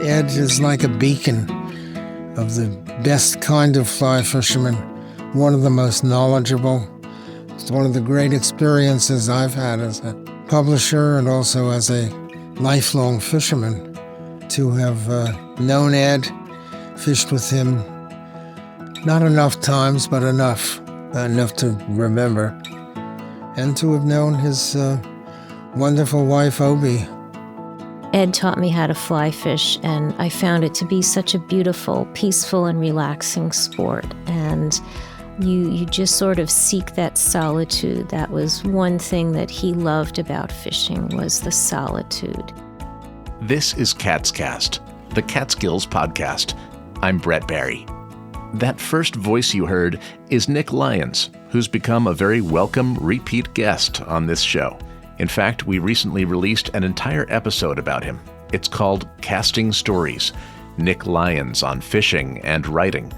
Ed is like a beacon of the best kind of fly fisherman, one of the most knowledgeable. It's one of the great experiences I've had as a publisher and also as a lifelong fisherman, to have known Ed, fished with him, not enough times, but enough to remember, and to have known his wonderful wife, Obie. Ed taught me how to fly fish, and I found it to be such a beautiful, peaceful, and relaxing sport. And you just sort of seek that solitude. That was one thing that he loved about fishing, was the solitude. This is Catscast, the Catskills podcast. I'm Brett Barry. That first voice you heard is Nick Lyons, who's become a very welcome repeat guest on this show. In fact, we recently released an entire episode about him. It's called Casting Stories, Nick Lyons on fishing and writing.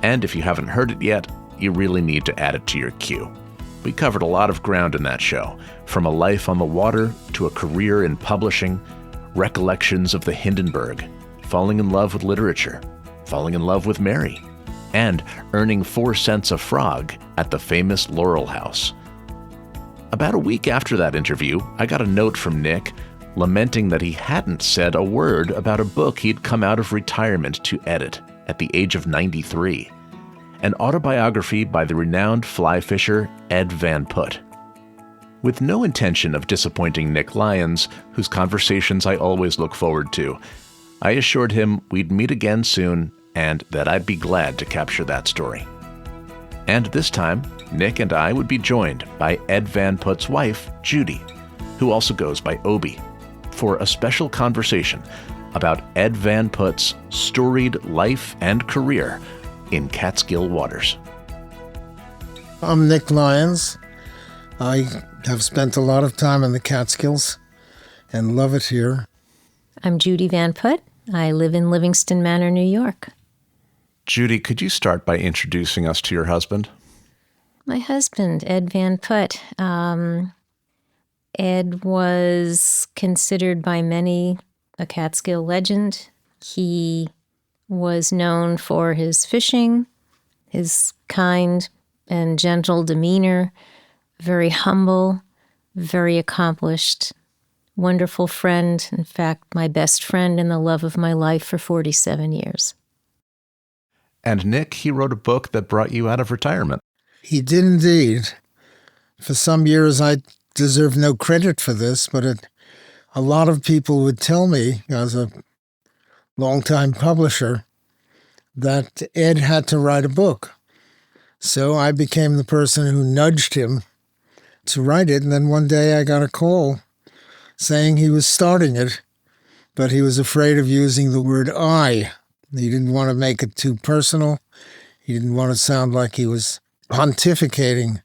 And if you haven't heard it yet, you really need to add it to your queue. We covered a lot of ground in that show, from a life on the water to a career in publishing, recollections of the Hindenburg, falling in love with literature, falling in love with Mary, and earning 4 cents a frog at the famous Laurel House. About a week after that interview, I got a note from Nick lamenting that he hadn't said a word about a book he'd come out of retirement to edit at the age of 93, an autobiography by the renowned fly fisher Ed Van Putt. With no intention of disappointing Nick Lyons, whose conversations I always look forward to, I assured him we'd meet again soon and that I'd be glad to capture that story. And this time, Nick and I would be joined by Ed Van Putt's wife, Judy, who also goes by Obie, for a special conversation about Ed Van Putt's storied life and career in Catskill waters. I'm Nick Lyons. I have spent a lot of time in the Catskills and love it here. I'm Judy Van Putt. I live in Livingston Manor, New York. Judy, could you start by introducing us to your husband? My husband, Ed Van Putt. Ed was considered by many a Catskill legend. He was known for his fishing, his kind and gentle demeanor, very humble, very accomplished, wonderful friend. In fact, my best friend and the love of my life for 47 years. And Nick, he wrote a book that brought you out of retirement. He did indeed. For some years, I deserve no credit for this, but a lot of people would tell me, as a longtime publisher, that Ed had to write a book. So I became the person who nudged him to write it, and then one day I got a call saying he was starting it, but he was afraid of using the word I. He didn't want to make it too personal. He didn't want to sound like he was pontificating.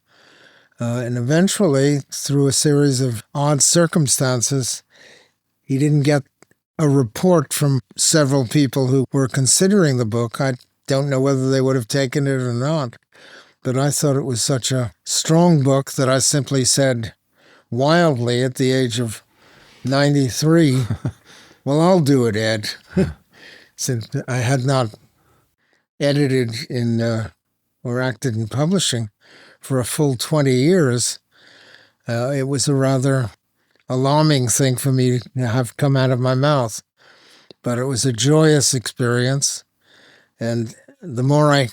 And eventually, through a series of odd circumstances, he didn't get a report from several people who were considering the book. I don't know whether they would have taken it or not, but I thought it was such a strong book that I simply said wildly at the age of 93, well, I'll do it, Ed. Since I had not edited in or acted in publishing for a full 20 years, it was a rather alarming thing for me to have come out of my mouth. But it was a joyous experience, and the more I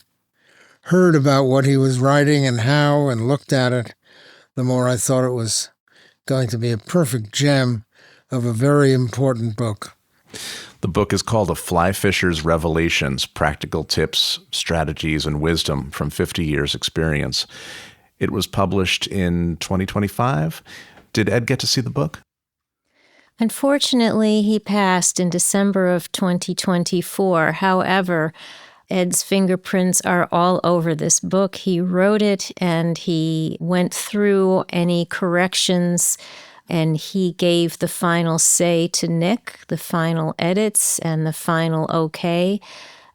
heard about what he was writing and how and looked at it, the more I thought it was going to be a perfect gem of a very important book. The book is called A Fly Fisher's Revelations, Practical Tips, Strategies, and Wisdom from 50 Years' Experience. It was published in 2025. Did Ed get to see the book? Unfortunately, he passed in December of 2024. However, Ed's fingerprints are all over this book. He wrote it and he went through any corrections, and he gave the final say to Nick, the final edits and the final okay.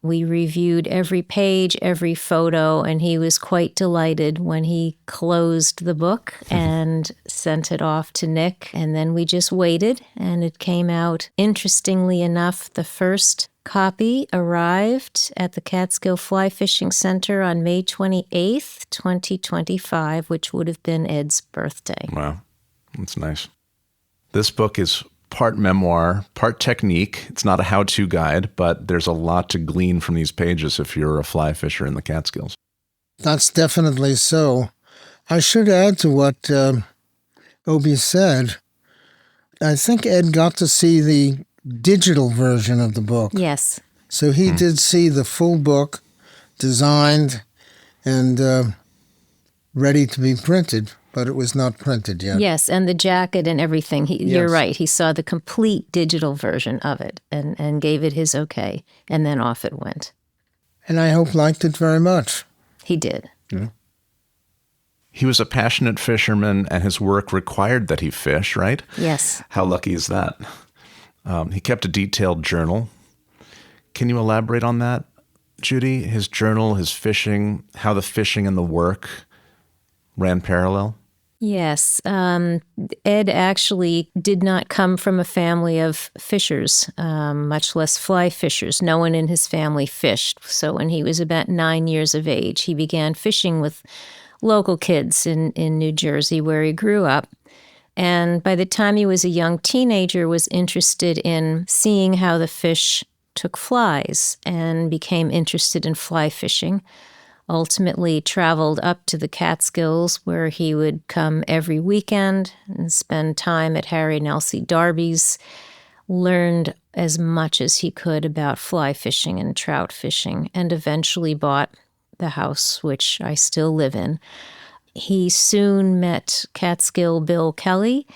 We reviewed every page, every photo, and he was quite delighted when he closed the book and sent it off to Nick. And then we just waited, and it came out. Interestingly enough, the first copy arrived at the Catskill Fly Fishing Center on May 28th, 2025, which would have been Ed's birthday. Wow, that's nice. This book is part memoir, part technique. It's not a how-to guide, but there's a lot to glean from these pages if you're a fly fisher in the Catskills. That's definitely so. I should add to what Obie said. I think Ed got to see the digital version of the book. Yes. So he did see the full book, designed and ready to be printed, but it was not printed yet. Yes, and the jacket and everything. You're Yes. right. He saw the complete digital version of it and gave it his okay, and then off it went. And I hope liked it very much. He did. He was a passionate fisherman, and his work required that he fish, right? Yes. How lucky is that? He kept a detailed journal. Can you elaborate on that, Judy? His journal, his fishing, how the fishing and the work ran parallel? Yes. Ed actually did not come from a family of fishers, much less fly fishers. No one in his family fished. So when he was about 9 years of age, he began fishing with local kids in New Jersey, where he grew up. And by the time he was a young teenager, was interested in seeing how the fish took flies and became interested in fly fishing. Ultimately traveled up to the Catskills, where he would come every weekend and spend time at Harry and Elsie Darby's, learned as much as he could about fly fishing and trout fishing, and eventually bought the house, which I still live in. He soon met Catskill Bill Kelly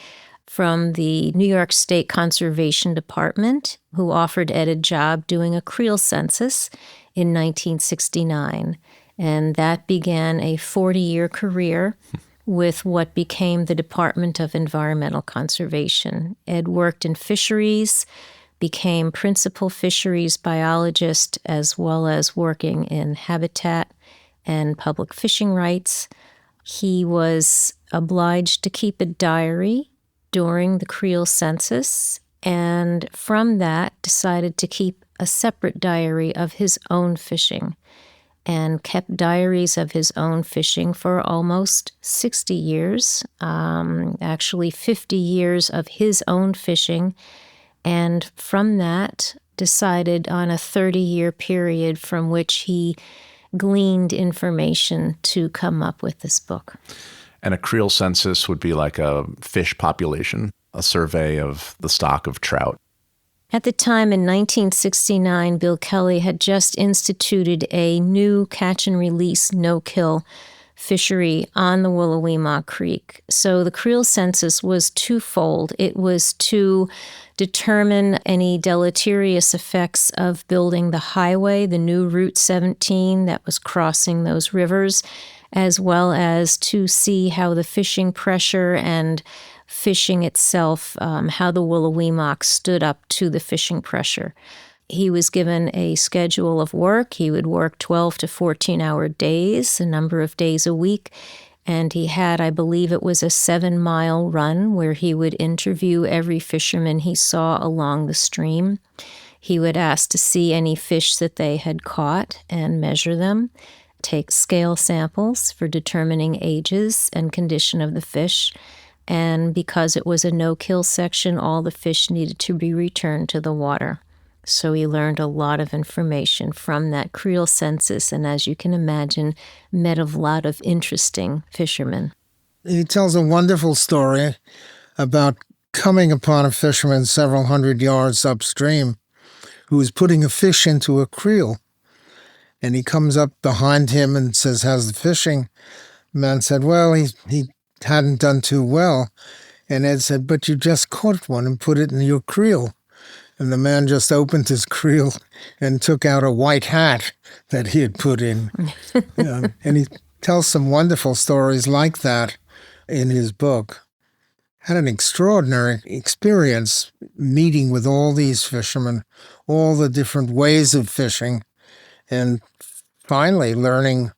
from the New York State Conservation Department, who offered Ed a job doing a creel census in 1969. And that began a 40-year career with what became the Department of Environmental Conservation. Ed worked in fisheries, became principal fisheries biologist, as well as working in habitat and public fishing rights. He was obliged to keep a diary during the creel census, and from that decided to keep a separate diary of his own fishing, and kept diaries of his own fishing for almost 60 years, actually 50 years of his own fishing, and from that decided on a 30-year period from which he gleaned information to come up with this book. And a creel census would be like a fish population, a survey of the stock of trout. At the time in 1969, Bill Kelly had just instituted a new catch and release no-kill fishery on the Willowweemaw Creek. So the creel census was twofold. It was to determine any deleterious effects of building the highway, the new Route 17 that was crossing those rivers, as well as to see how the fishing pressure and fishing itself, how the Willowweemaw stood up to the fishing pressure. He was given a schedule of work. He would work 12 to 14-hour days, a number of days a week, and he had, I believe it was a 7-mile run where he would interview every fisherman he saw along the stream. He would ask to see any fish that they had caught and measure them, take scale samples for determining ages and condition of the fish. And because it was a no-kill section, all the fish needed to be returned to the water. So he learned a lot of information from that creel census, and as you can imagine, met a lot of interesting fishermen. He tells a wonderful story about coming upon a fisherman several hundred yards upstream who was putting a fish into a creel. And he comes up behind him and says, "How's the fishing?" The man said, "Well, he hadn't done too well." And Ed said, "But you just caught one and put it in your creel." And the man just opened his creel and took out a white hat that he had put in. And he tells some wonderful stories like that in his book. Had an extraordinary experience meeting with all these fishermen, all the different ways of fishing, And finally learning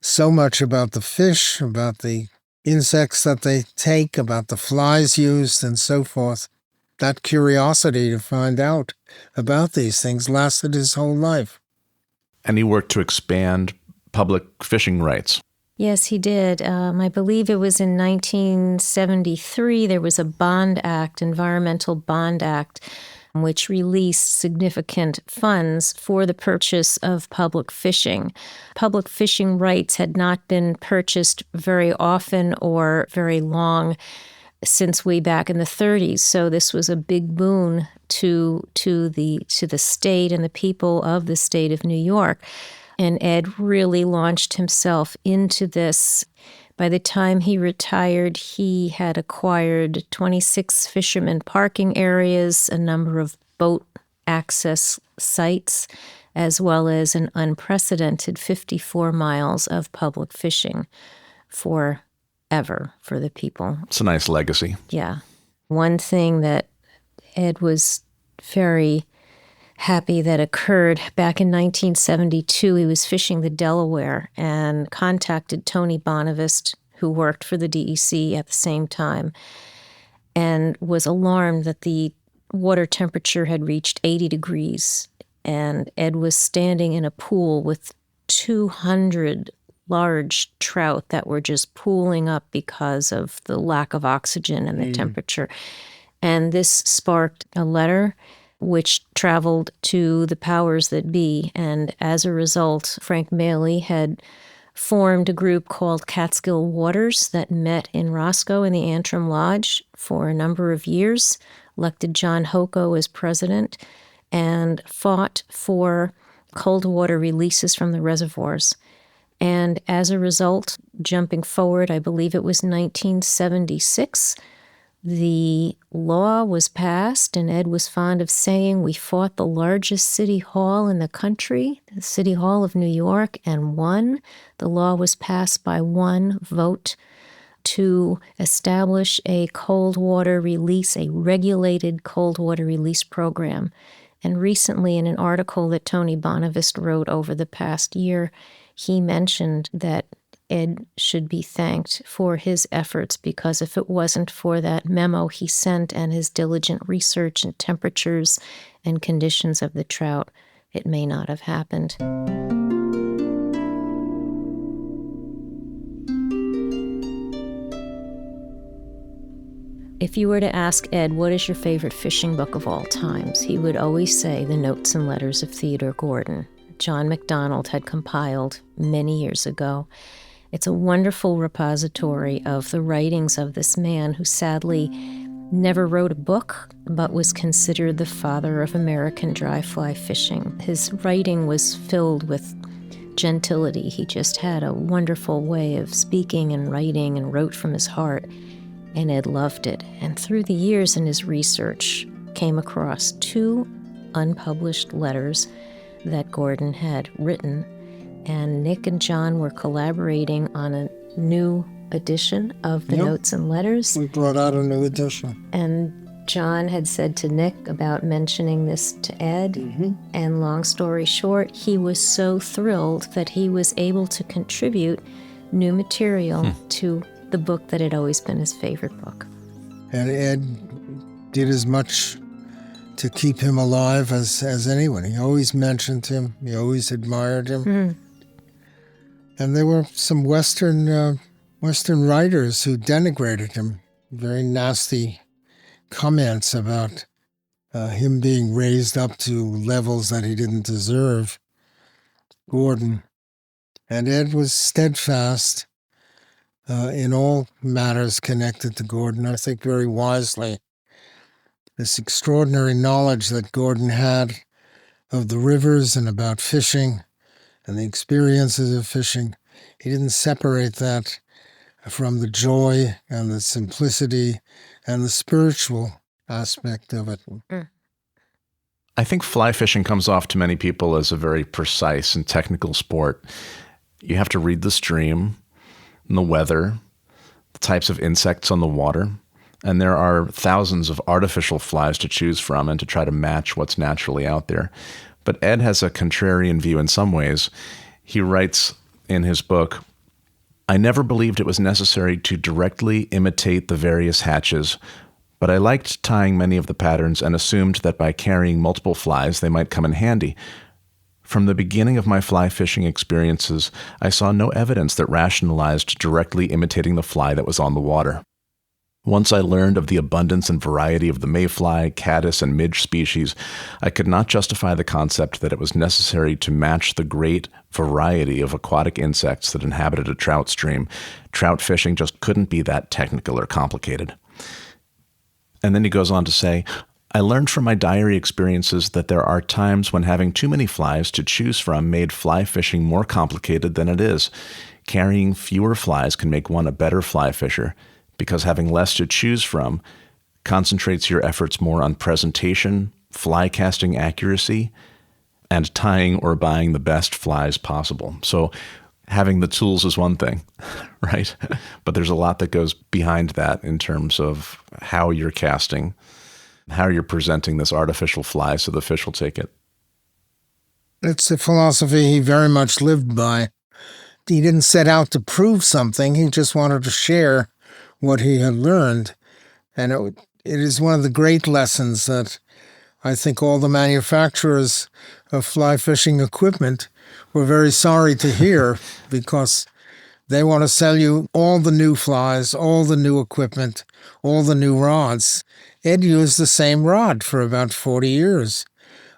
so much about the fish, about the insects that they take, about the flies used, and so forth. That curiosity to find out about these things lasted his whole life. And he worked to expand public fishing rights. Yes, he did. I believe it was in 1973, there was a bond act, Environmental Bond Act, which released significant funds for the purchase of public fishing. Public fishing rights had not been purchased very often or very long since way back in the 30s. So this was a big boon to the state and the people of the state of New York. And Ed really launched himself into this. By the time he retired, he had acquired 26 fishermen parking areas, a number of boat access sites, as well as an unprecedented 54 miles of public fishing forever for the people. It's a nice legacy. Yeah. One thing that Ed was very happy that occurred back in 1972, he was fishing the Delaware and contacted Tony Bonavist, who worked for the DEC at the same time, and was alarmed that the water temperature had reached 80 degrees. And Ed was standing in a pool with 200 large trout that were just pooling up because of the lack of oxygen and the temperature. And this sparked a letter which traveled to the powers that be. And as a result, Frank Maley had formed a group called Catskill Waters that met in Roscoe in the Antrim Lodge for a number of years, elected John Hoko as president, and fought for cold water releases from the reservoirs. And as a result, jumping forward, I believe it was 1976, the law was passed, and Ed was fond of saying, we fought the largest city hall in the country, the City Hall of New York, and won. The law was passed by one vote to establish a cold water release, a regulated cold water release program. And recently, in an article that Tony Bonavist wrote over the past year, he mentioned that Ed should be thanked for his efforts, because if it wasn't for that memo he sent and his diligent research and temperatures and conditions of the trout, it may not have happened. If you were to ask Ed, what is your favorite fishing book of all times, he would always say The Notes and Letters of Theodore Gordon. John MacDonald had compiled many years ago. It's a wonderful repository of the writings of this man who sadly never wrote a book, but was considered the father of American dry fly fishing. His writing was filled with gentility. He just had a wonderful way of speaking and writing and wrote from his heart, and Ed loved it. And through the years in his research, came across 2 unpublished letters that Gordon had written, and Nick and John were collaborating on a new edition of the Notes and Letters. We brought out a new edition. And John had said to Nick about mentioning this to Ed, and long story short, he was so thrilled that he was able to contribute new material to the book that had always been his favorite book. And Ed did as much to keep him alive as anyone. He always mentioned him. He always admired him. And there were some Western writers who denigrated him. Very nasty comments about him being raised up to levels that he didn't deserve. Gordon. And Ed was steadfast in all matters connected to Gordon, I think very wisely. This extraordinary knowledge that Gordon had of the rivers and about fishing and the experiences of fishing, he didn't separate that from the joy and the simplicity and the spiritual aspect of it. I think fly fishing comes off to many people as a very precise and technical sport. You have to read the stream and the weather, the types of insects on the water, and there are thousands of artificial flies to choose from and to try to match what's naturally out there. But Ed has a contrarian view in some ways. He writes in his book, "I never believed it was necessary to directly imitate the various hatches, but I liked tying many of the patterns and assumed that by carrying multiple flies, they might come in handy. From the beginning of my fly fishing experiences, I saw no evidence that rationalized directly imitating the fly that was on the water. Once I learned of the abundance and variety of the mayfly, caddis, and midge species, I could not justify the concept that it was necessary to match the great variety of aquatic insects that inhabited a trout stream. Trout fishing just couldn't be that technical or complicated." And then he goes on to say, "I learned from my diary experiences that there are times when having too many flies to choose from made fly fishing more complicated than it is. Carrying fewer flies can make one a better fly fisher, because having less to choose from concentrates your efforts more on presentation, fly casting accuracy, and tying or buying the best flies possible." So having the tools is one thing, right? But there's a lot that goes behind that in terms of how you're casting, how you're presenting this artificial fly so the fish will take it. It's a philosophy he very much lived by. He didn't set out to prove something. He just wanted to share what he had learned. And it is one of the great lessons that I think all the manufacturers of fly fishing equipment were very sorry to hear, because they want to sell you all the new flies, all the new equipment, all the new rods. Ed used the same rod for about 40 years,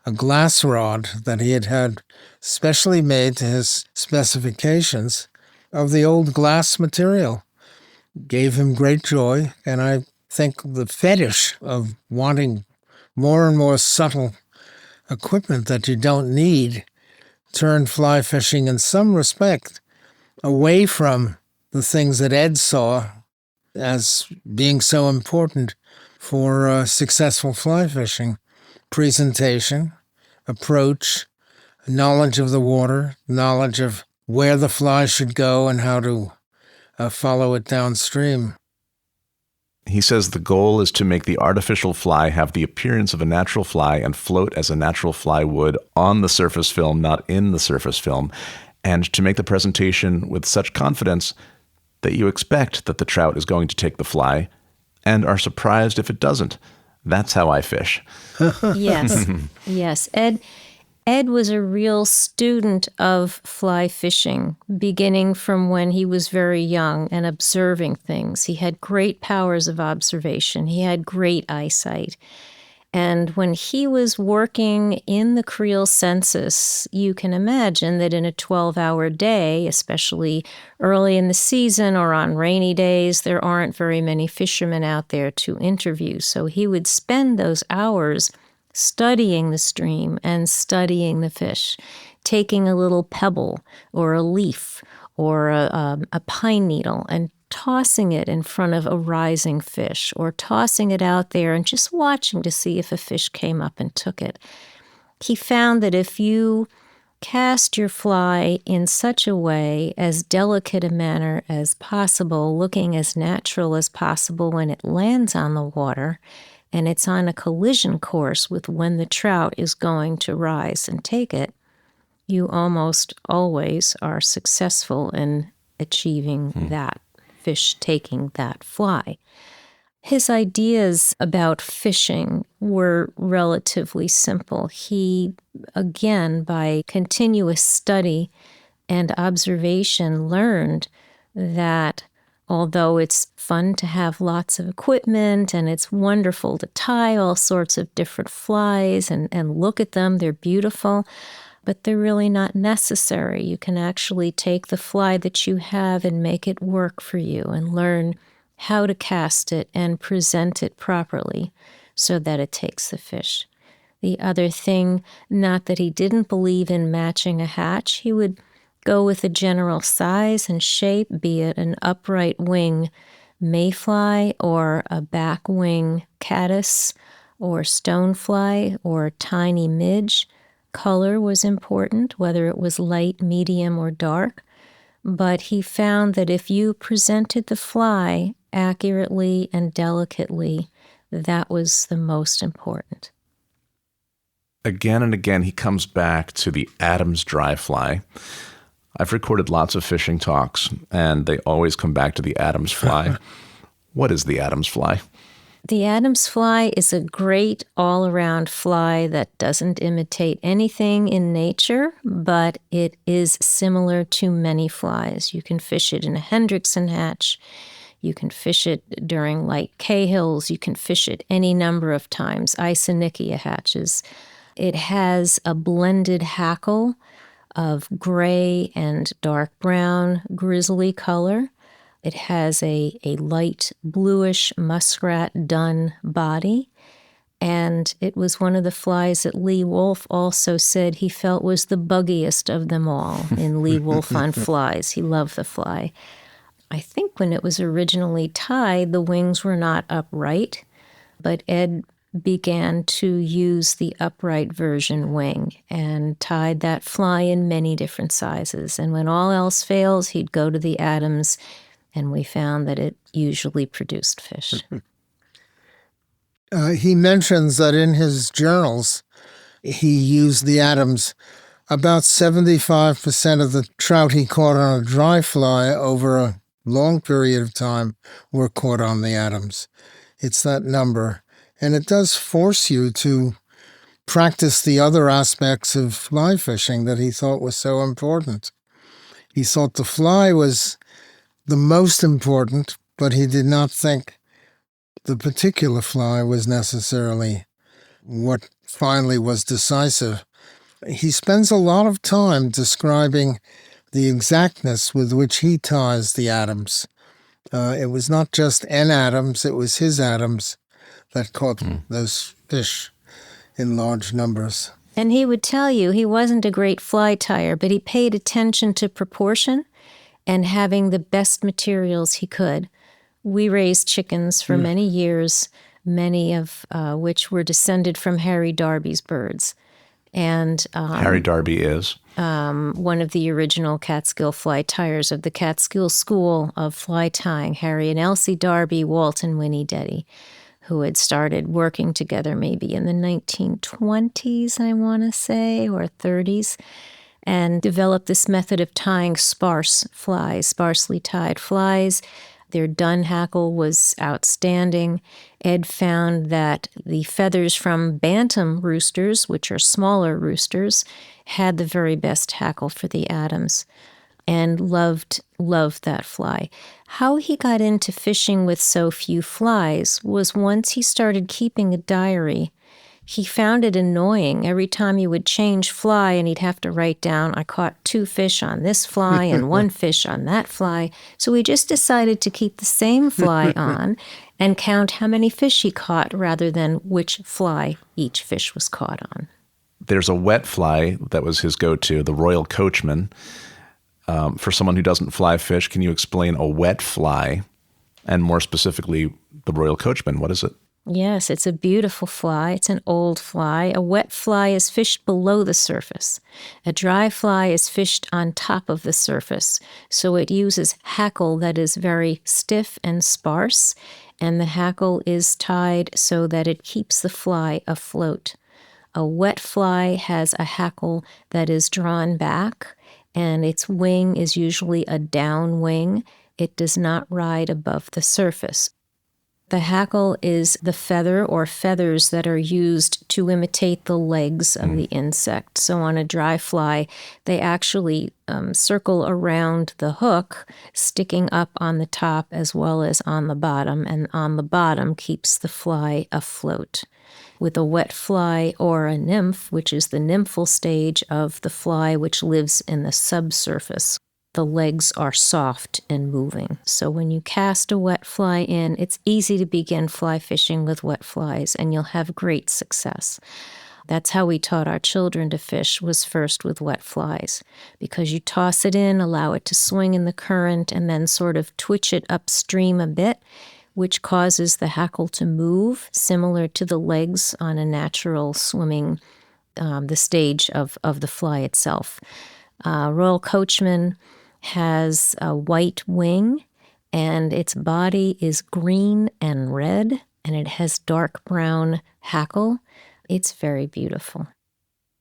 a glass rod that he had had specially made to his specifications of the old glass material. Gave him great joy, and I think the fetish of wanting more and more subtle equipment that you don't need turned fly fishing in some respect away from the things that Ed saw as being so important for successful fly fishing: presentation, approach, knowledge of the water, knowledge of where the fly should go and how to follow it downstream. He says the goal is to make the artificial fly have the appearance of a natural fly and float as a natural fly would on the surface film, not in the surface film, and to make the presentation with such confidence that you expect that the trout is going to take the fly and are surprised if it doesn't. That's how I fish. Yes, yes. Ed was a real student of fly fishing, beginning from when he was very young and observing things. He had great powers of observation. He had great eyesight. And when he was working in the Creel census, you can imagine that in a 12-hour day, especially early in the season or on rainy days, there aren't very many fishermen out there to interview. So he would spend those hours studying the stream and studying the fish, taking a little pebble or a leaf or a pine needle and tossing it in front of a rising fish, or tossing it out there and just watching to see if a fish came up and took it. He found that if you cast your fly in such a way, as delicate a manner as possible, looking as natural as possible when it lands on the water, and it's on a collision course with when the trout is going to rise and take it, you almost always are successful in achieving that fish taking that fly. His ideas about fishing were relatively simple. He, again, by continuous study and observation, learned that although it's fun to have lots of equipment and it's wonderful to tie all sorts of different flies and look at them, they're beautiful, but they're really not necessary. You can actually take the fly that you have and make it work for you and learn how to cast it and present it properly so that it takes the fish. The other thing, not that he didn't believe in matching a hatch, he would go with a general size and shape, be it an upright wing mayfly or a back wing caddis or stonefly or tiny midge. Color was important, whether it was light, medium, or dark, but he found that if you presented the fly accurately and delicately, that was the most important. again and again, he comes back to the Adams dry fly. I've recorded lots of fishing talks, and they always come back to the Adams fly. What is the Adams fly? The Adams fly is a great all-around fly that doesn't imitate anything in nature, but it is similar to many flies. You can fish it in a Hendrickson hatch. You can fish it during light Cahills. You can fish it any number of times, Isonychia hatches. It has a blended hackle of gray and dark brown grizzly color. It has a light bluish muskrat dun body, and it was one of the flies that Lee Wolf also said he felt was the buggiest of them all in Lee Wolf on Flies. He loved the fly. I think when it was originally tied, the wings were not upright, but Ed began to use the upright version wing and tied that fly in many different sizes. And when all else fails, he'd go to the Adams, and we found that it usually produced fish. He mentions that in his journals, he used the Adams. About 75% of the trout he caught on a dry fly over a long period of time were caught on the Adams. It's that number. And it does force you to practice the other aspects of fly fishing that he thought was so important. He thought the fly was the most important, but he did not think the particular fly was necessarily what finally was decisive. He spends a lot of time describing the exactness with which he ties the Adams. It was not just an Adams, it was his Adams that caught those fish in large numbers. And he would tell you he wasn't a great fly tyer, but he paid attention to proportion and having the best materials he could. We raised chickens for many years, many of which were descended from Harry Darby's birds. And Harry Darby is? One of the original Catskill fly tyers of the Catskill School of Fly Tying, Harry and Elsie Darby, Walt and Winnie Deddy, who had started working together maybe in the 1920s, I want to say, or 30s, and developed this method of tying sparse flies, sparsely tied flies. Their dun hackle was outstanding. Ed found that the feathers from bantam roosters, which are smaller roosters, had the very best hackle for the Adams, and loved that fly. How he got into fishing with so few flies was once he started keeping a diary. He found it annoying every time he would change fly and he'd have to write down, I caught 2 fish on this fly and 1 fish on that fly. So he just decided to keep the same fly on and count how many fish he caught rather than which fly each fish was caught on. There's a wet fly that was his go-to, the Royal Coachman. For someone who doesn't fly fish, can you explain a wet fly, and more specifically, the Royal Coachman? What is it? Yes, it's a beautiful fly. It's an old fly. A wet fly is fished below the surface. A dry fly is fished on top of the surface. So it uses hackle that is very stiff and sparse, and the hackle is tied so that it keeps the fly afloat. A wet fly has a hackle that is drawn back, and its wing is usually a down wing. It does not ride above the surface. The hackle is the feather or feathers that are used to imitate the legs of the insect. So on a dry fly, they actually circle around the hook, sticking up on the top as well as on the bottom, and on the bottom keeps the fly afloat. With a wet fly or a nymph, which is the nymphal stage of the fly which lives in the subsurface, the legs are soft and moving. So when you cast a wet fly in, it's easy to begin fly fishing with wet flies, and you'll have great success. That's how we taught our children to fish, was first with wet flies, because you toss it in, allow it to swing in the current, and then sort of twitch it upstream a bit, which causes the hackle to move, similar to the legs on a natural swimming, the stage of the fly itself. Royal Coachman has a white wing, and its body is green and red, and it has dark brown hackle. It's very beautiful.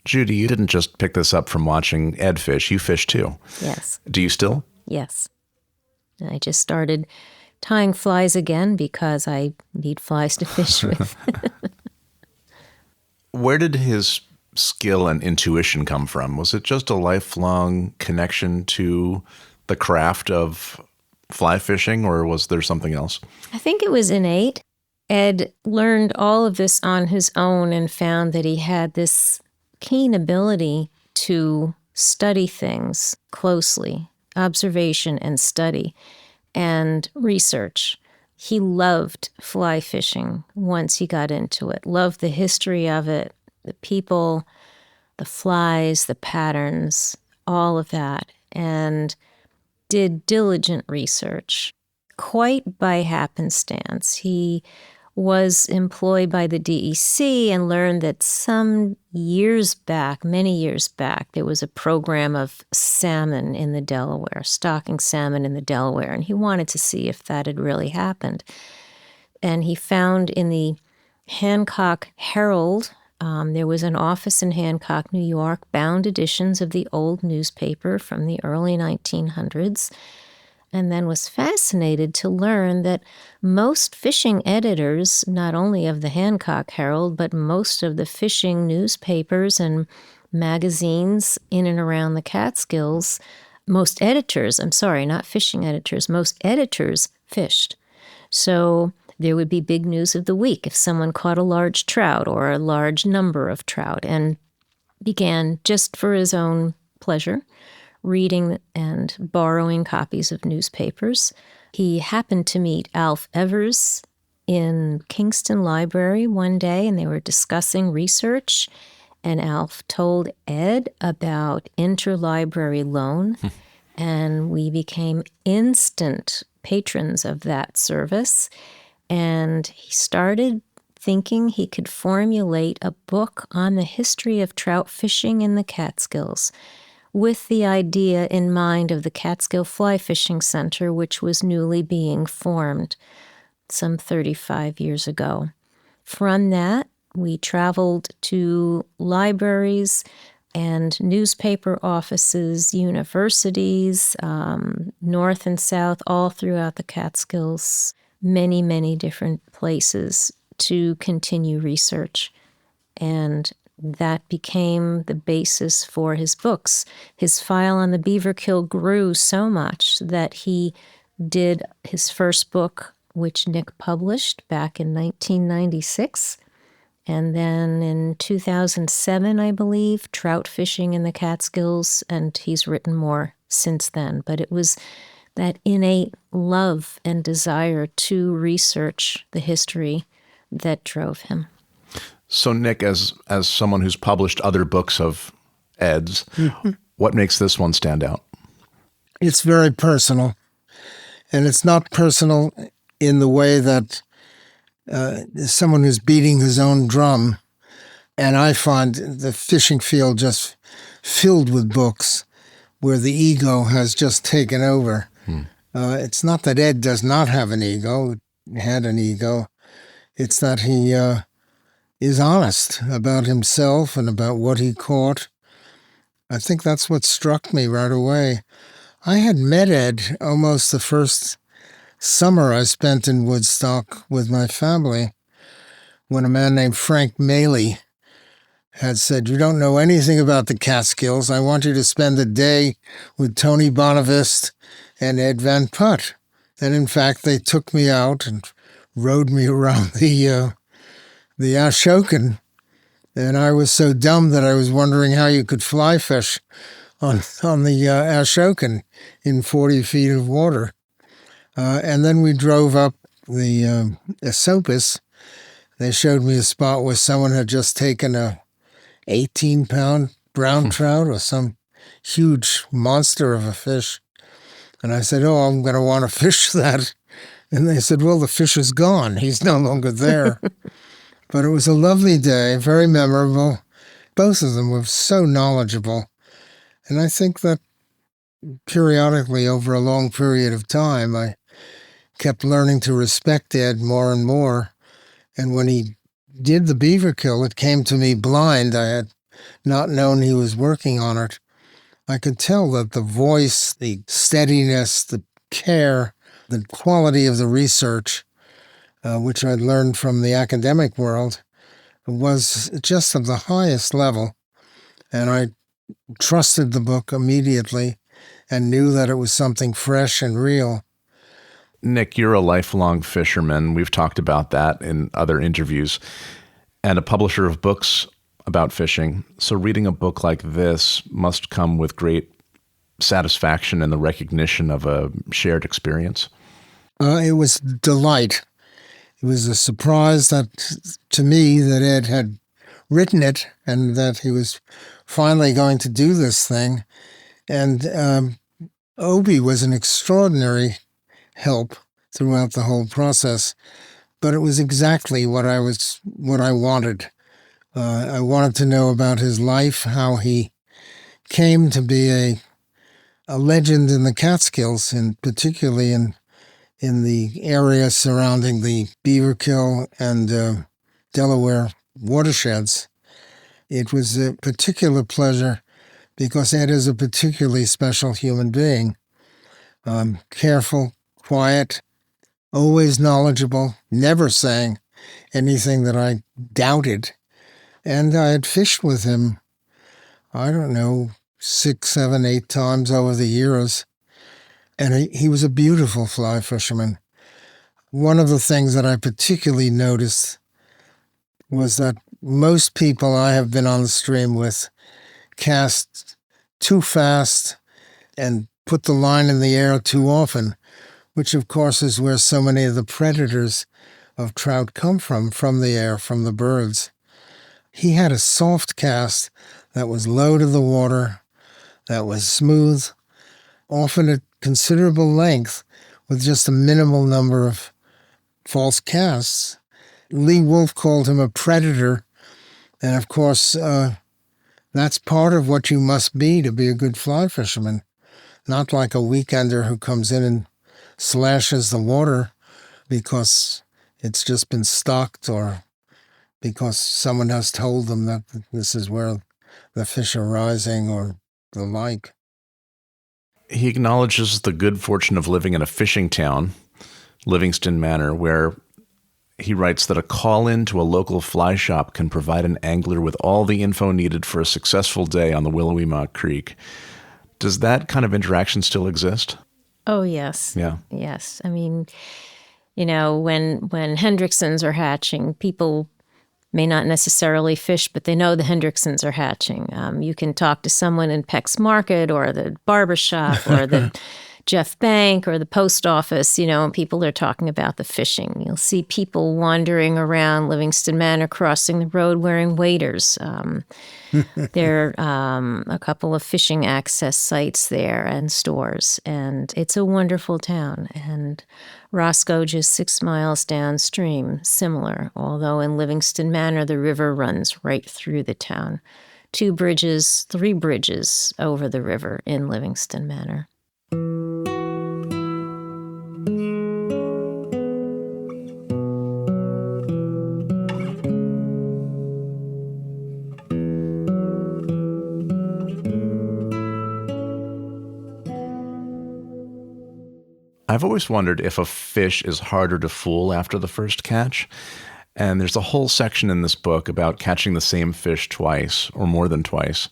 Judy, you didn't just pick this up from watching Ed fish. You fish too. Yes. Do you still? Yes. I just started tying flies again because I need flies to fish with. Where did his skill and intuition come from? Was it just a lifelong connection to the craft of fly fishing, or was there something else? I think it was innate. Ed learned all of this on his own and found that he had this keen ability to study things closely, observation and study and research. He loved fly fishing once he got into it, loved the history of it, the people, the flies, the patterns, all of that, and did diligent research. Quite by happenstance, he was employed by the DEC and learned that some years back, many years back, there was a program of salmon in the Delaware, stocking salmon in the Delaware, and he wanted to see if that had really happened. And he found in the Hancock Herald, there was an office in Hancock, New York, bound editions of the old newspaper from the early 1900s, and then was fascinated to learn that most fishing editors, not only of the Hancock Herald, but most of the fishing newspapers and magazines in and around the Catskills, most editors, I'm sorry, not fishing editors, most editors fished. So there would be big news of the week if someone caught a large trout or a large number of trout, and began, just for his own pleasure, reading and borrowing copies of newspapers. He happened to meet Alf Evers in Kingston Library one day, and they were discussing research, and Alf told Ed about interlibrary loan, and we became instant patrons of that service, and he started thinking he could formulate a book on the history of trout fishing in the Catskills, with the idea in mind of the Catskill Fly Fishing Center, which was newly being formed some 35 years ago. From that, we traveled to libraries and newspaper offices, universities, north and south, all throughout the Catskills, many, many different places to continue research. And that became the basis for his books. His file on the beaver kill grew so much that he did his first book, which Nick published back in 1996. And then in 2007, I believe, Trout Fishing in the Catskills, and he's written more since then. But it was that innate love and desire to research the history that drove him. So, Nick, as someone who's published other books of Ed's, what makes this one stand out? It's very personal, and it's not personal in the way that someone who's beating his own drum. And I find the fishing field just filled with books where the ego has just taken over. It's not that Ed does not have an ego, had an ego. It's that he is honest about himself and about what he caught. I think that's what struck me right away. I had met Ed almost the first summer I spent in Woodstock with my family, when a man named Frank Maley had said, "You don't know anything about the Catskills. I want you to spend the day with Tony Bonavist and Ed Van Putt." And in fact, they took me out and rode me around the Ashokan, and I was so dumb that I was wondering how you could fly fish on the Ashokan in 40 feet of water. And then we drove up the Esopus. They showed me a spot where someone had just taken a 18-pound brown trout or some huge monster of a fish. And I said, "Oh, I'm going to want to fish that." And they said, "Well, the fish is gone. He's no longer there." But it was a lovely day, very memorable. Both of them were so knowledgeable. And I think that periodically, over a long period of time, I kept learning to respect Ed more and more. And when he did the beaver kill, it came to me blind. I had not known he was working on it, I could tell that the voice, the steadiness, the care, the quality of the research, which I'd learned from the academic world, was just of the highest level. And I trusted the book immediately and knew that it was something fresh and real. Nick, you're a lifelong fisherman. We've talked about that in other interviews, and a publisher of books about fishing. So reading a book like this must come with great satisfaction and the recognition of a shared experience. It was delight. It was a surprise to me that Ed had written it and that he was finally going to do this thing. And Obie was an extraordinary help throughout the whole process, but it was exactly what I wanted. I wanted to know about his life, how he came to be a legend in the Catskills, and particularly in the area surrounding the Beaverkill and Delaware watersheds. It was a particular pleasure because Ed is a particularly special human being. Careful, quiet, always knowledgeable, never saying anything that I doubted. And I had fished with him, I don't know, 6, 7, 8 times over the years. And he was a beautiful fly fisherman. One of the things that I particularly noticed was that most people I have been on the stream with cast too fast and put the line in the air too often, which of course is where so many of the predators of trout come from the air, from the birds. He had a soft cast that was low to the water, that was smooth, often at considerable length, with just a minimal number of false casts. Lee Wolf called him a predator, and of course, that's part of what you must be to be a good fly fisherman. Not like a weekender who comes in and slashes the water because it's just been stocked or because someone has told them that this is where the fish are rising or the like. He acknowledges the good fortune of living in a fishing town, Livingston Manor, where he writes that a call-in to a local fly shop can provide an angler with all the info needed for a successful day on the Willowee Creek. Does that kind of interaction still exist? Oh, yes. Yeah. Yes. I mean, when Hendricksons are hatching, people may not necessarily fish, but they know the Hendricksons are hatching. You can talk to someone in Peck's Market or the barber shop or the Jeff Bank or the post office, and people are talking about the fishing. You'll see people wandering around Livingston Manor crossing the road wearing waders. There are a couple of fishing access sites there and stores, and it's a wonderful town. And Roscoe, just 6 miles downstream, similar, although in Livingston Manor, the river runs right through the town. 3 bridges over the river in Livingston Manor. I've always wondered if a fish is harder to fool after the first catch. And there's a whole section in this book about catching the same fish twice or more than twice.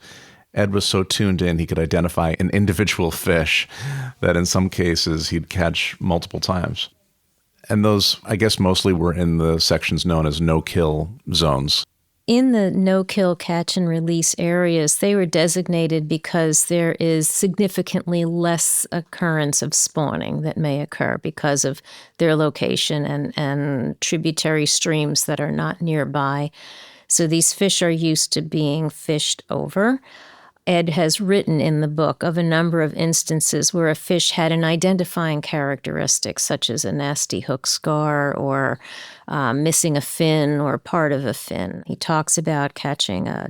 Ed was so tuned in, he could identify an individual fish that in some cases he'd catch multiple times. And those, I guess, mostly were in the sections known as no-kill zones. In the no-kill catch and release areas, they were designated because there is significantly less occurrence of spawning that may occur because of their location and tributary streams that are not nearby. So these fish are used to being fished over. Ed has written in the book of a number of instances where a fish had an identifying characteristic, such as a nasty hook scar or missing a fin or part of a fin. He talks about catching a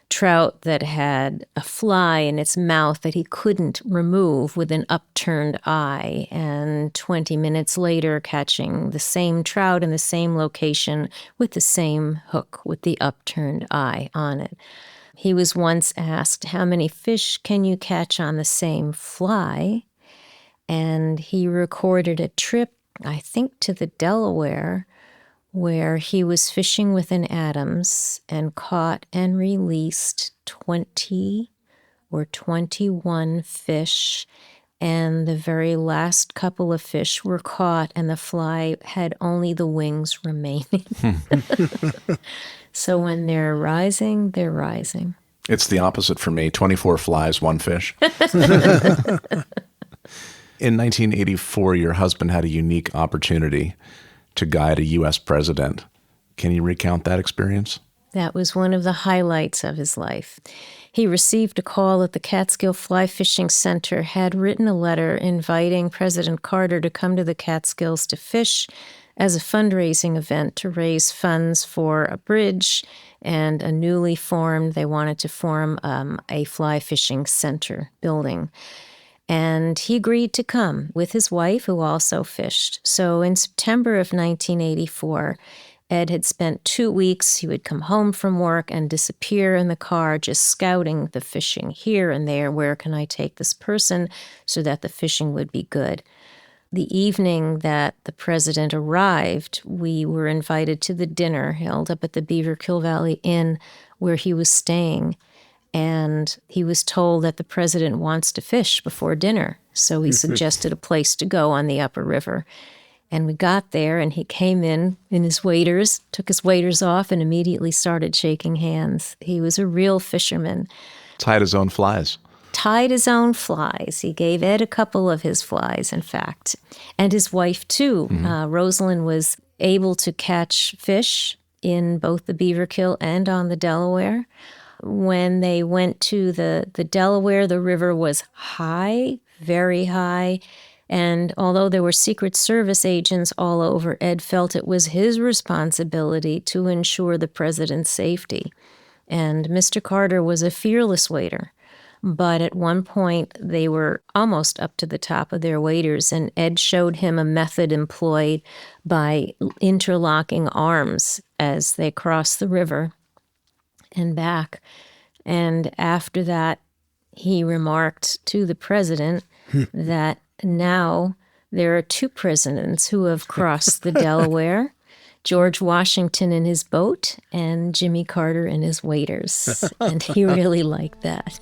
trout that had a fly in its mouth that he couldn't remove with an upturned eye, and 20 minutes later catching the same trout in the same location with the same hook with the upturned eye on it. He was once asked, how many fish can you catch on the same fly? And he recorded a trip, I think, to the Delaware, where he was fishing with an Adams and caught and released 20 or 21 fish. And the very last couple of fish were caught, and the fly had only the wings remaining. So when they're rising, they're rising. It's the opposite for me. 24 flies, 1 fish. In 1984, your husband had a unique opportunity to guide a U.S. president. Can you recount that experience? That was one of the highlights of his life. He received a call at the Catskill Fly Fishing Center, had written a letter inviting President Carter to come to the Catskills to fish as a fundraising event to raise funds for a bridge and a newly formed, they wanted to form a fly fishing center building. And he agreed to come with his wife, who also fished. So in September of 1984, Ed had spent 2 weeks. He would come home from work and disappear in the car, just scouting the fishing here and there. Where can I take this person so that the fishing would be good? The evening that the president arrived, we were invited to the dinner held up at the Beaverkill Valley Inn where he was staying. And he was told that the president wants to fish before dinner. So he suggested a place to go on the upper river. And we got there, and he came in his waders, took his waders off, and immediately started shaking hands. He was a real fisherman. Tied his own flies. Tied his own flies. He gave Ed a couple of his flies, in fact. And his wife, too. Rosalind was able to catch fish in both the Beaverkill and on the Delaware. When they went to the Delaware, the river was high, very high. And although there were Secret Service agents all over, Ed felt it was his responsibility to ensure the president's safety. And Mr. Carter was a fearless wader. But at one point, they were almost up to the top of their waders, and Ed showed him a method employed by interlocking arms as they crossed the river and back. And after that, he remarked to the president that now there are 2 presidents who have crossed the Delaware, George Washington in his boat and Jimmy Carter in his waders. And he really liked that.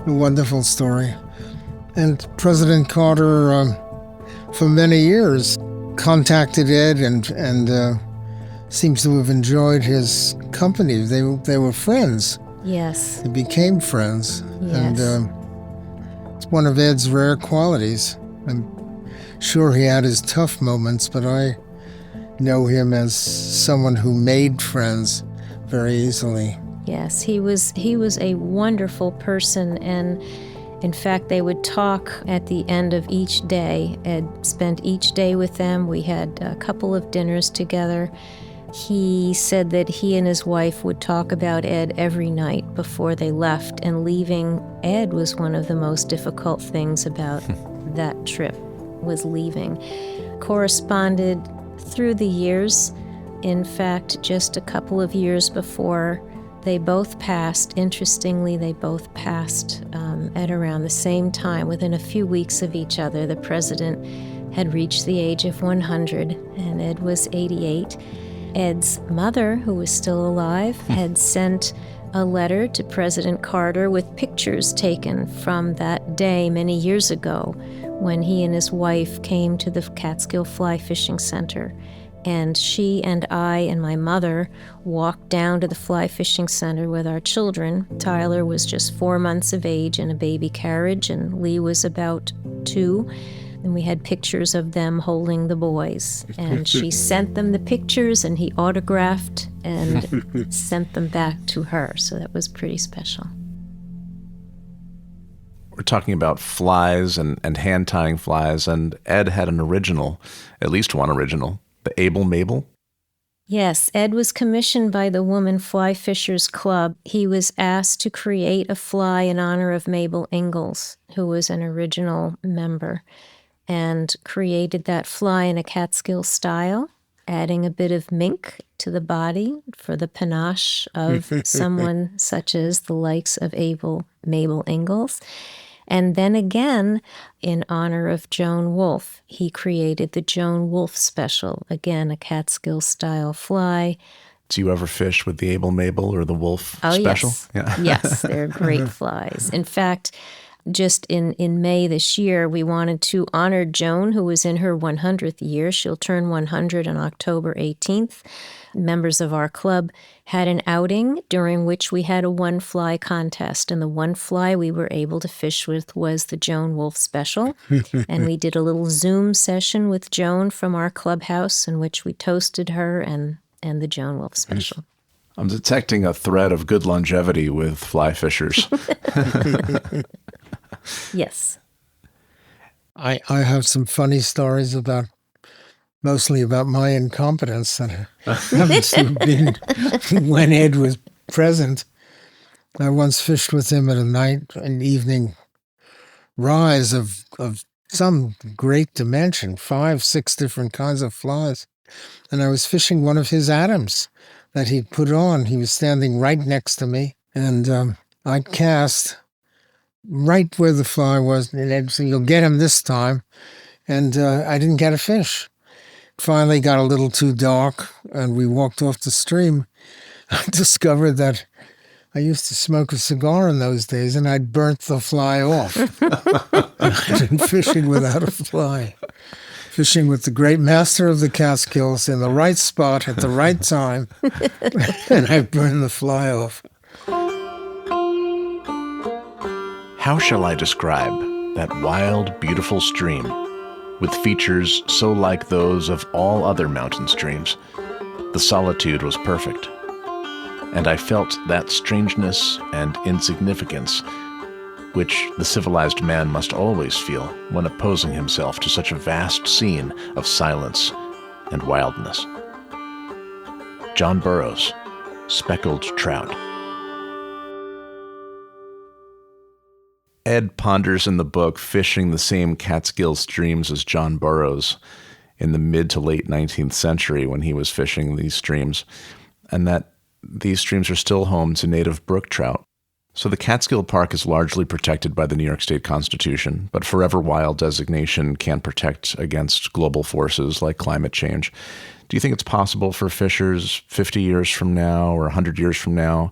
A wonderful story. And President Carter, for many years, contacted Ed and seems to have enjoyed his company. They were friends. Yes. They became friends. Yes. And it's one of Ed's rare qualities. I'm sure he had his tough moments, but I know him as someone who made friends very easily. Yes, he was a wonderful person, and in fact, they would talk at the end of each day. Ed spent each day with them. We had a couple of dinners together. He said that he and his wife would talk about Ed every night before they left, and leaving Ed was one of the most difficult things about that trip, was leaving. Corresponded through the years. In fact, just a couple of years before they both passed, interestingly, they both passed at around the same time, within a few weeks of each other. The president had reached the age of 100, and Ed was 88. Ed's mother, who was still alive, had sent a letter to President Carter with pictures taken from that day many years ago when he and his wife came to the Catskill Fly Fishing Center. And she and I and my mother walked down to the fly fishing center with our children. Tyler was just 4 months of age in a baby carriage, and Lee was about 2. And we had pictures of them holding the boys. And she sent them the pictures, and he autographed and sent them back to her. So that was pretty special. We're talking about flies and hand-tying flies, and Ed had an original, at least one original, the Able Mabel. Yes, Ed was commissioned by the Woman Fly Fishers Club. He was asked to create a fly in honor of Mabel Ingalls, who was an original member, and created that fly in a Catskill style, adding a bit of mink to the body for the panache of someone such as the likes of Mabel Ingalls. And then again, in honor of Joan Wolfe, he created the Joan Wolfe Special, again, a Catskill-style fly. Do you ever fish with the Able Mabel or the Wolf Oh, Special? yes. Yeah. Yes, they're great flies. In fact, just in May this year, we wanted to honor Joan, who was in her 100th year. She'll turn 100 on October 18th. Members of our club had an outing during which we had a one-fly contest, and the one fly we were able to fish with was the Joan Wolfe Special. And we did a little Zoom session with Joan from our clubhouse in which we toasted her and the Joan Wolfe Special. I'm detecting a thread of good longevity with fly fishers. Yes. I have some funny stories mostly about my incompetence that happens to have been when Ed was present. I once fished with him at an evening rise of some great dimension, 5, 6 different kinds of flies. And I was fishing one of his Adams that he'd put on. He was standing right next to me, and I'd cast right where the fly was, and Ed said, "You'll get him this time." And I didn't get a fish. Finally got a little too dark, and we walked off the stream. I discovered that I used to smoke a cigar in those days, and I'd burnt the fly off. I'd been fishing without a fly. Fishing with the great master of the Catskills in the right spot at the right time, and I burned the fly off. How shall I describe that wild, beautiful stream with features so like those of all other mountain streams? The solitude was perfect, and I felt that strangeness and insignificance which the civilized man must always feel when opposing himself to such a vast scene of silence and wildness. John Burroughs, Speckled Trout. Ed ponders in the book fishing the same Catskill streams as John Burroughs in the mid to late 19th century when he was fishing these streams, and that these streams are still home to native brook trout. So the Catskill Park is largely protected by the New York State Constitution, but Forever Wild designation can protect against global forces like climate change. Do you think it's possible for fishers 50 years from now or 100 years from now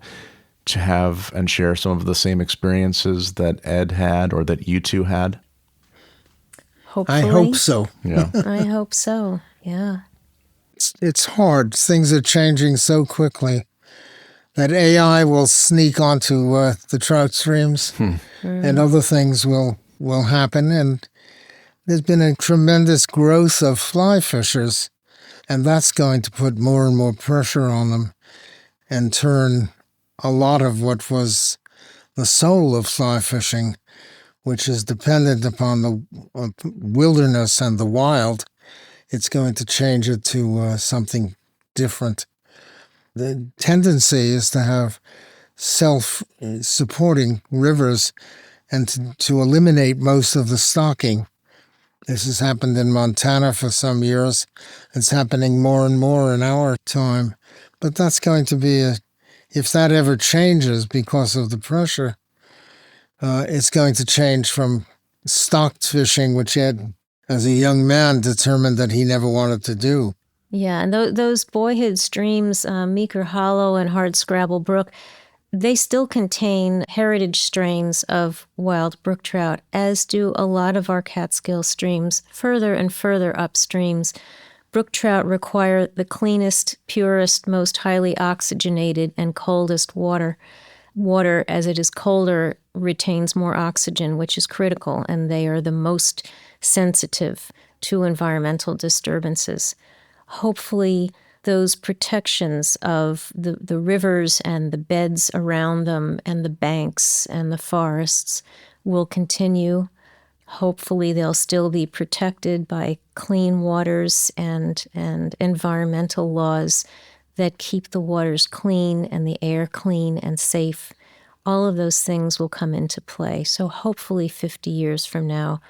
to have and share some of the same experiences that Ed had or that you two had? Hopefully. I hope so. Yeah. I hope so, yeah. It's hard. Things are changing so quickly that AI will sneak onto the trout streams and other things will happen. And there's been a tremendous growth of fly fishers, and that's going to put more and more pressure on them and turn a lot of what was the soul of fly fishing, which is dependent upon the wilderness and the wild, it's going to change it to something different. The tendency is to have self-supporting rivers and to eliminate most of the stocking. This has happened in Montana for some years. It's happening more and more in our time. But that's going to be if that ever changes because of the pressure, it's going to change from stocked fishing, which Ed, as a young man, determined that he never wanted to do. Yeah, and those boyhood streams, Meeker Hollow and Hardscrabble Brook, they still contain heritage strains of wild brook trout, as do a lot of our Catskill streams, further and further upstreams. Brook trout require the cleanest, purest, most highly oxygenated, and coldest water. Water, as it is colder, retains more oxygen, which is critical, and they are the most sensitive to environmental disturbances. Hopefully, those protections of the rivers and the beds around them and the banks and the forests will continue. Hopefully, they'll still be protected by clean waters and environmental laws that keep the waters clean and the air clean and safe. All of those things will come into play. So hopefully 50 years from now,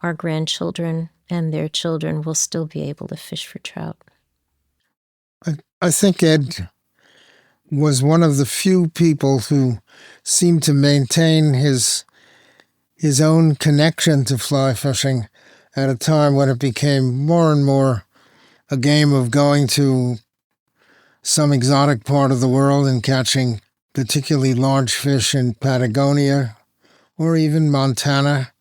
our grandchildren and their children will still be able to fish for trout. I think Ed was one of the few people who seemed to maintain his own connection to fly fishing at a time when it became more and more a game of going to some exotic part of the world and catching particularly large fish in Patagonia or even Montana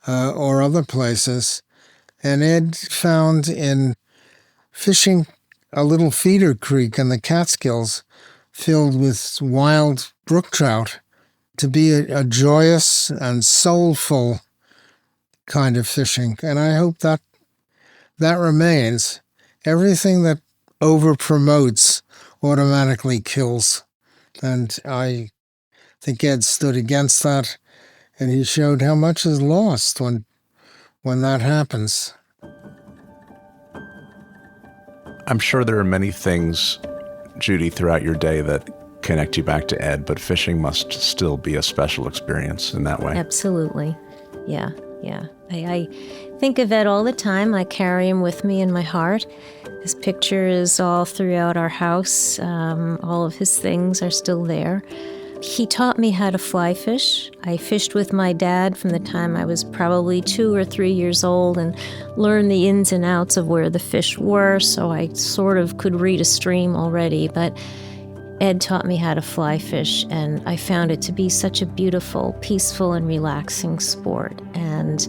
or other places. And Ed found in fishing a little feeder creek in the Catskills filled with wild brook trout to be a joyous and soulful kind of fishing. And I hope that remains. Everything that over-promotes automatically kills. And I think Ed stood against that, and he showed how much is lost when that happens. I'm sure there are many things, Judy, throughout your day that connect you back to Ed, but fishing must still be a special experience in that way. Absolutely. Yeah. I think of Ed all the time. I carry him with me in my heart. His picture is all throughout our house. All of his things are still there. He taught me how to fly fish. I fished with my dad from the time I was probably 2 or 3 years old and learned the ins and outs of where the fish were, so I sort of could read a stream already. But Ed taught me how to fly fish, and I found it to be such a beautiful, peaceful, and relaxing sport. And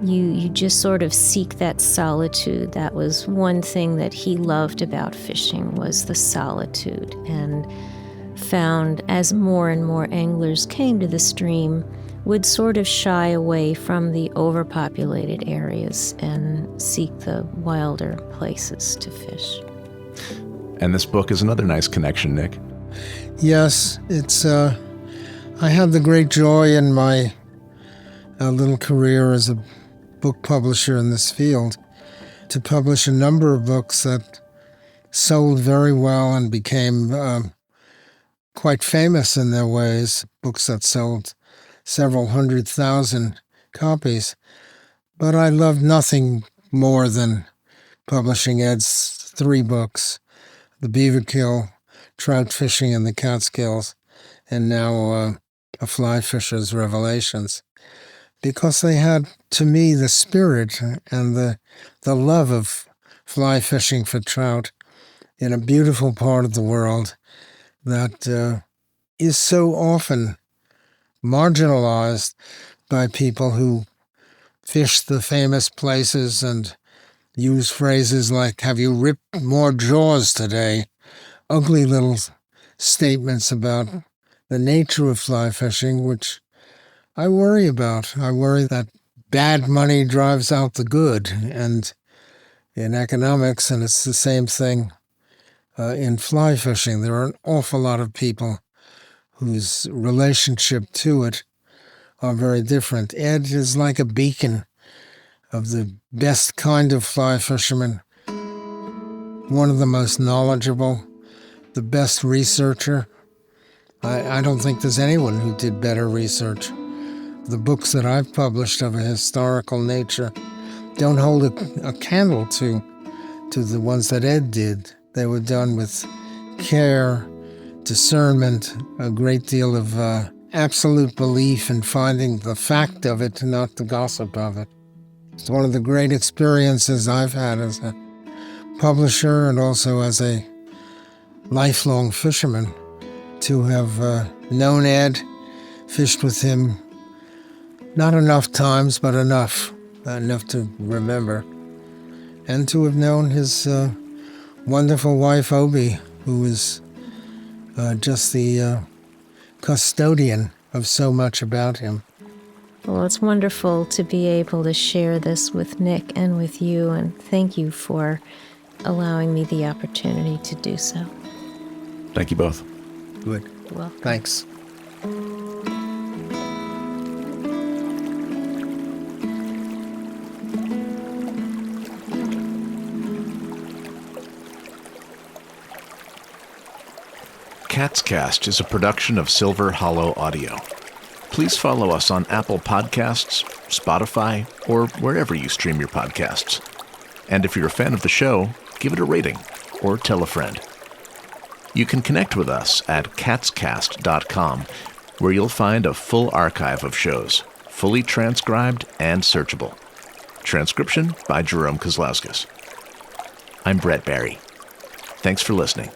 you just sort of seek that solitude. That was one thing that he loved about fishing, was the solitude, and found as more and more anglers came to the stream, would sort of shy away from the overpopulated areas and seek the wilder places to fish. And this book is another nice connection, Nick. Yes, it's. I had the great joy in my little career as a book publisher in this field to publish a number of books that sold very well and became quite famous in their ways, books that sold several 100,000 copies. But I loved nothing more than publishing Ed's 3 books, The Beaver Kill, Trout Fishing in the Catskills, and now A Fly Fisher's Revelations, because they had, to me, the spirit and the love of fly fishing for trout in a beautiful part of the world that is so often marginalized by people who fish the famous places and use phrases like, "Have you ripped more jaws today?" Ugly little statements about the nature of fly fishing, which I worry about. I worry that bad money drives out the good, and in economics, and it's the same thing in fly fishing. There are an awful lot of people whose relationship to it are very different. Ed is like a beacon of the best kind of fly fisherman, one of the most knowledgeable, the best researcher. I don't think there's anyone who did better research. The books that I've published of a historical nature don't hold a candle to the ones that Ed did. They were done with care, discernment, a great deal of absolute belief in finding the fact of it, not the gossip of it. It's one of the great experiences I've had as a publisher and also as a lifelong fisherman, to have known Ed, fished with him not enough times, but enough to remember, and to have known his wonderful wife, Obie, who is just the custodian of so much about him. Well, it's wonderful to be able to share this with Nick and with you, and thank you for allowing me the opportunity to do so. Thank you both. Good. You're welcome. Thanks. Catscast is a production of Silver Hollow Audio. Please follow us on Apple Podcasts, Spotify, or wherever you stream your podcasts. And if you're a fan of the show, give it a rating or tell a friend. You can connect with us at catscast.com, where you'll find a full archive of shows, fully transcribed and searchable. Transcription by Jerome Kozlowskis. I'm Brett Barry. Thanks for listening.